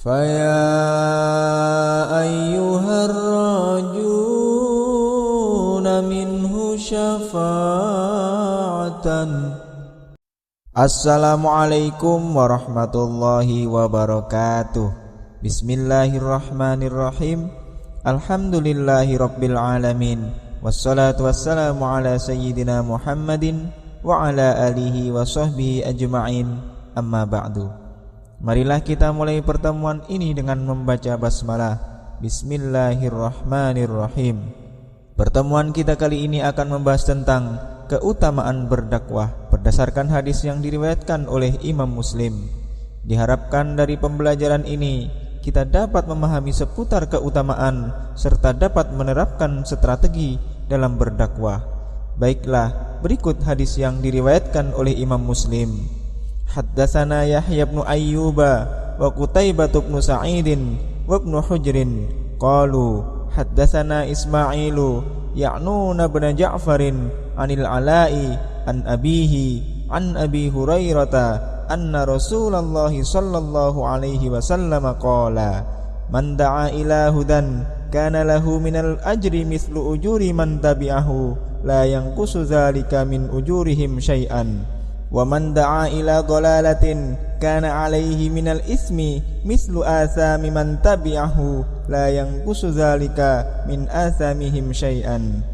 فيا أيها الراجون منه شفاعة. Assalamualaikum warahmatullahi wabarakatuh. Bismillahirrahmanirrahim. Alhamdulillahi rabbil alamin. Wassalatu wassalamu ala sayyidina Muhammadin wa ala alihi wa sahbihi ajma'in. Amma ba'du. Marilah kita mulai pertemuan ini dengan membaca basmalah. Bismillahirrahmanirrahim. Pertemuan kita kali ini akan membahas tentang keutamaan berdakwah berdasarkan hadis yang diriwayatkan oleh Imam Muslim. Diharapkan dari pembelajaran ini kita dapat memahami seputar keutamaan serta dapat menerapkan strategi dalam berdakwah. Baiklah, berikut hadis yang diriwayatkan oleh Imam Muslim. Haddatsana Yahya bin Ayyuba wa Qutaibah bin Sa'idin wa Ibnu Hujrin qalu haddatsana Ismailu ya'nuna bin Ja'farin anil Ala'i an abihi an Abi Hurairah anna Rasulullah sallallahu alaihi wasallam qala man da'a ila hudan kana lahu minal ajri mithlu ujuri man tabi'ahu la yanqusu dzalika min ujurihim syai'an wa man da'a ila dhalalatin kana alaihi minal ismi mithlu athami man tabi'ahu la yanqusu dzalika min athamihim syai'an.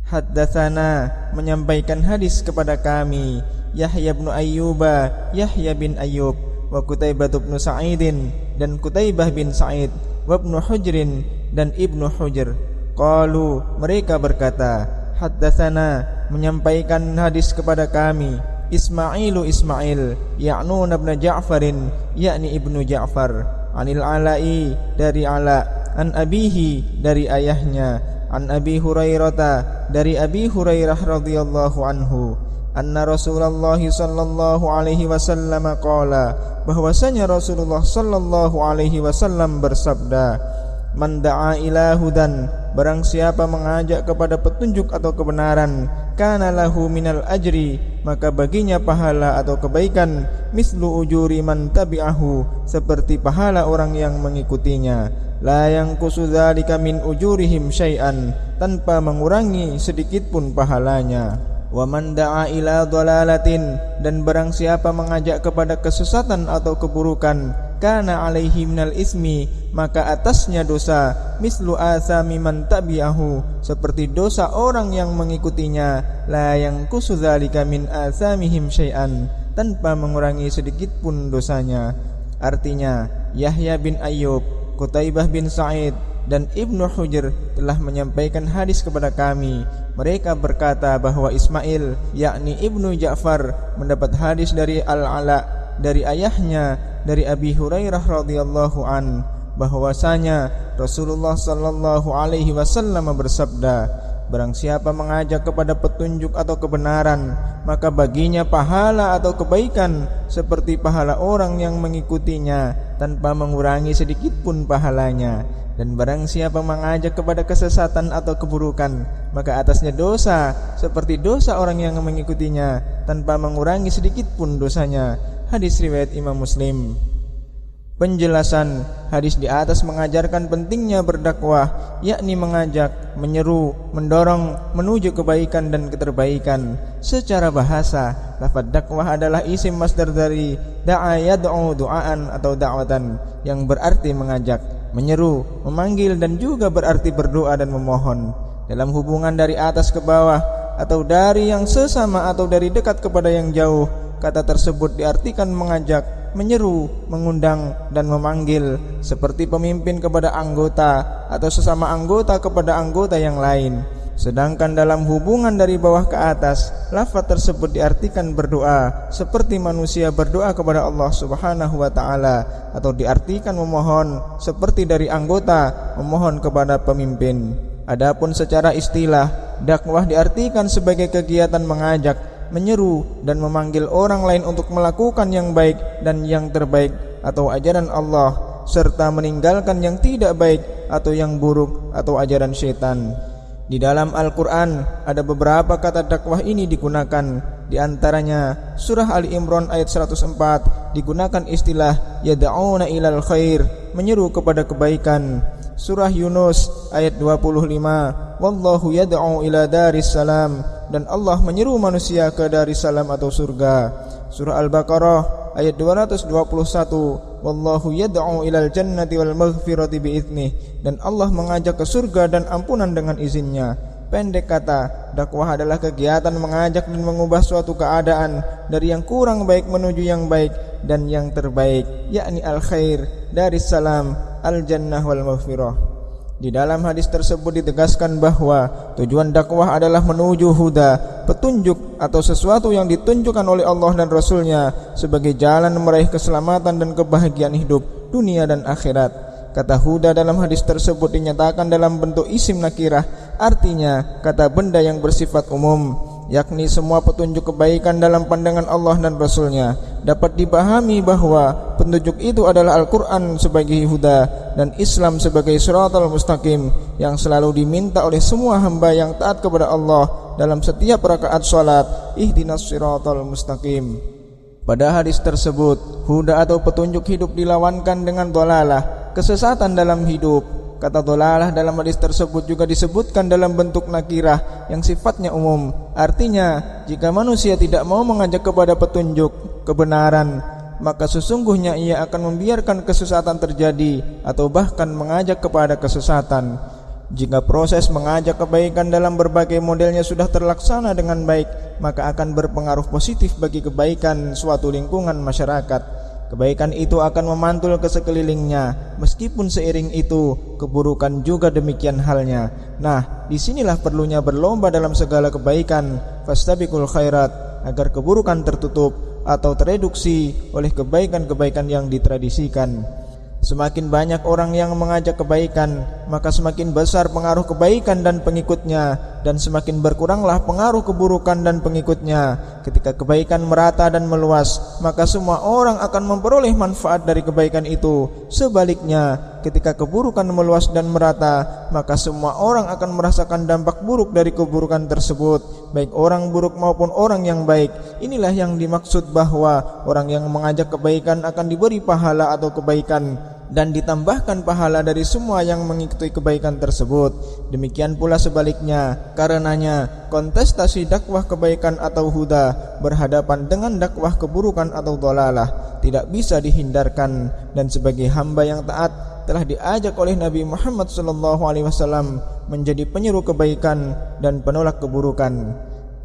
Haddatsana, menyampaikan hadis kepada kami, Yahya bin Ayyuba, Yahya bin Ayyub, wa Qutaibah bin Sa'idin, dan Qutaibah bin Sa'id, wa Ibnu Hujrin, dan Ibnu Hujr. Qalu, mereka berkata, haddatsana, menyampaikan hadis kepada kami, Ismailu Ismail, ya'nun ibn Ja'farin, yakni Ibnu Ja'far, anil Ala'i, dari Ala, an abihi, dari ayahnya, an Abi Hurairah, dari Abi Hurairah radhiyallahu anhu, anna Rasulullah sallallahu alaihi wasallam qala, bahwasanya Rasulullah sallallahu alaihi wasallam bersabda, man da'a ila hudan, barang siapa mengajak kepada petunjuk atau kebenaran, kana lahu minal ajri, maka baginya pahala atau kebaikan, mislu ujuri man tabi'ahu, seperti pahala orang yang mengikutinya, la yanqusu dzalika min ujurihim syai'an, tanpa mengurangi sedikit pun pahalanya. Wa man da'a ila dhalalatin, dan barang siapa mengajak kepada kesesatan atau keburukan, kana alaihi minal ismi, maka atasnya dosa, mislu athami man tabi'ahu, seperti dosa orang yang mengikutinya, la yanqusu dzalika min athamihim syai'an, tanpa mengurangi sedikit pun dosanya. Artinya, Yahya bin Ayyub, Qutaibah bin Sa'id, dan Ibnu Hujr telah menyampaikan hadis kepada kami. Mereka berkata bahwa Ismail, yakni Ibnu Ja'far, mendapat hadis dari Al-Ala, dari ayahnya, dari Abi Hurairah radhiyallahu an, bahwasanya Rasulullah sallallahu alaihi wasallam bersabda, barang siapa mengajak kepada petunjuk atau kebenaran, maka baginya pahala atau kebaikan seperti pahala orang yang mengikutinya, tanpa mengurangi sedikit pun pahalanya. Dan barang siapa mengajak kepada kesesatan atau keburukan, maka atasnya dosa seperti dosa orang yang mengikutinya, tanpa mengurangi sedikit pun dosanya. Hadis riwayat Imam Muslim. Penjelasan hadis di atas mengajarkan pentingnya berdakwah, yakni mengajak, menyeru, mendorong menuju kebaikan dan keterbaikan. Secara bahasa, lafaz dakwah adalah isim masdar dari da'a yad'u du'aan atau da'watan, yang berarti mengajak, menyeru, memanggil, dan juga berarti berdoa dan memohon. Dalam hubungan dari atas ke bawah, atau dari yang sesama atau dari dekat kepada yang jauh, kata tersebut diartikan mengajak, menyeru, mengundang, dan memanggil, seperti pemimpin kepada anggota atau sesama anggota kepada anggota yang lain. Sedangkan dalam hubungan dari bawah ke atas, lafaz tersebut diartikan berdoa, seperti manusia berdoa kepada Allah Subhanahu wa ta'ala, atau diartikan memohon, seperti dari anggota memohon kepada pemimpin. Adapun secara istilah, dakwah diartikan sebagai kegiatan mengajak, menyeru, dan memanggil orang lain untuk melakukan yang baik dan yang terbaik atau ajaran Allah, serta meninggalkan yang tidak baik atau yang buruk atau ajaran syaitan. Di dalam Al-Quran ada beberapa kata dakwah ini digunakan. Di antaranya surah Ali Imran ayat 104 digunakan istilah yad'una ilal khair, menyeru kepada kebaikan. Surah Yunus ayat 25, wallahu yad'u ila daris salam, dan Allah menyeru manusia ke daris salam atau surga. Surah Al-Baqarah ayat 221, wallahu yad'u ilal jannati wal maghfirati bi'idnih, dan Allah mengajak ke surga dan ampunan dengan izinnya. Pendek kata, dakwah adalah kegiatan mengajak dan mengubah suatu keadaan dari yang kurang baik menuju yang baik dan yang terbaik, yakni al-khair, daris salam, al-jannah wal maghfirah. Di dalam hadis tersebut ditegaskan bahwa tujuan dakwah adalah menuju huda, petunjuk atau sesuatu yang ditunjukkan oleh Allah dan Rasulnya sebagai jalan meraih keselamatan dan kebahagiaan hidup dunia dan akhirat. Kata huda dalam hadis tersebut dinyatakan dalam bentuk isim nakirah, artinya kata benda yang bersifat umum, yakni semua petunjuk kebaikan dalam pandangan Allah dan Rasulnya. Dapat dipahami bahwa petunjuk itu adalah Al-Quran sebagai huda dan Islam sebagai siratal mustaqim yang selalu diminta oleh semua hamba yang taat kepada Allah dalam setiap rakaat salat, ihdinas siratal mustaqim. Pada hadis tersebut, huda atau petunjuk hidup dilawankan dengan dhalalah, kesesatan dalam hidup. Kata dhalalah dalam hadis tersebut juga disebutkan dalam bentuk nakirah yang sifatnya umum. Artinya, jika manusia tidak mau mengajak kepada petunjuk kebenaran, maka sesungguhnya ia akan membiarkan kesesatan terjadi atau bahkan mengajak kepada kesesatan. Jika proses mengajak kebaikan dalam berbagai modelnya sudah terlaksana dengan baik, maka akan berpengaruh positif bagi kebaikan suatu lingkungan masyarakat. Kebaikan itu akan memantul ke sekelilingnya, meskipun seiring itu keburukan juga demikian halnya. Nah, disinilah perlunya berlomba dalam segala kebaikan, fastabiqul khairat, agar keburukan tertutup atau tereduksi oleh kebaikan-kebaikan yang ditradisikan. Semakin banyak orang yang mengajak kebaikan, maka semakin besar pengaruh kebaikan dan pengikutnya, dan semakin berkuranglah pengaruh keburukan dan pengikutnya. Ketika kebaikan merata dan meluas, maka semua orang akan memperoleh manfaat dari kebaikan itu. Sebaliknya, ketika keburukan meluas dan merata, maka semua orang akan merasakan dampak buruk dari keburukan tersebut, baik orang buruk maupun orang yang baik. Inilah yang dimaksud bahwa orang yang mengajak kebaikan akan diberi pahala atau kebaikan dan ditambahkan pahala dari semua yang mengikuti kebaikan tersebut. Demikian pula sebaliknya. Karenanya kontestasi dakwah kebaikan atau huda berhadapan dengan dakwah keburukan atau dhalalah tidak bisa dihindarkan, dan sebagai hamba yang taat telah diajak oleh Nabi Muhammad SAW menjadi penyeru kebaikan dan penolak keburukan.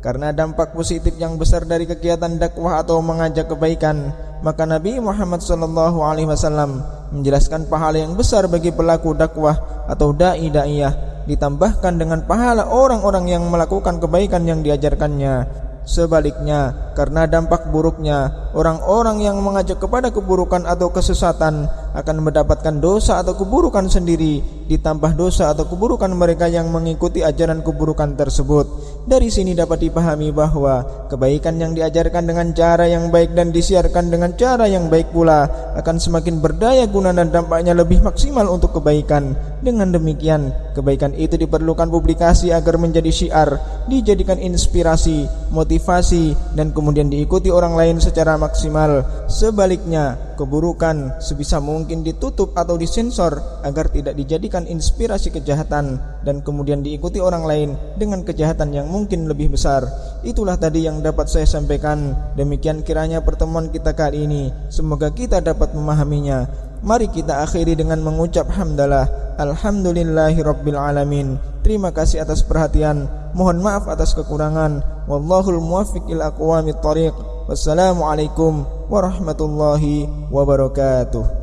Karena dampak positif yang besar dari kegiatan dakwah atau mengajak kebaikan, maka Nabi Muhammad SAW menjelaskan pahala yang besar bagi pelaku dakwah atau dai-daiyah, ditambahkan dengan pahala orang-orang yang melakukan kebaikan yang diajarkannya. Sebaliknya, karena dampak buruknya, orang-orang yang mengajak kepada keburukan atau kesesatan akan mendapatkan dosa atau keburukan sendiri, ditambah dosa atau keburukan mereka yang mengikuti ajaran keburukan tersebut. Dari sini dapat dipahami bahwa kebaikan yang diajarkan dengan cara yang baik dan disiarkan dengan cara yang baik pula akan semakin berdaya guna dan dampaknya lebih maksimal untuk kebaikan. Dengan demikian, kebaikan itu diperlukan publikasi agar menjadi syiar, dijadikan inspirasi, motivasi, dan kemudian diikuti orang lain secara maksimal. Sebaliknya, keburukan sebisa mungkin ditutup atau disensor agar tidak dijadikan inspirasi kejahatan dan kemudian diikuti orang lain dengan kejahatan yang mungkin lebih besar. Itulah tadi yang dapat saya sampaikan. Demikian kiranya pertemuan kita kali ini, semoga kita dapat memahaminya. Mari kita akhiri dengan mengucap hamdalah, alhamdulillahirabbil alamin. Terima kasih atas perhatian. Mohon maaf atas kekurangan. Wallahul muwaffiq ila aqwamit thariq. Wassalamualaikum warahmatullahi wabarakatuh.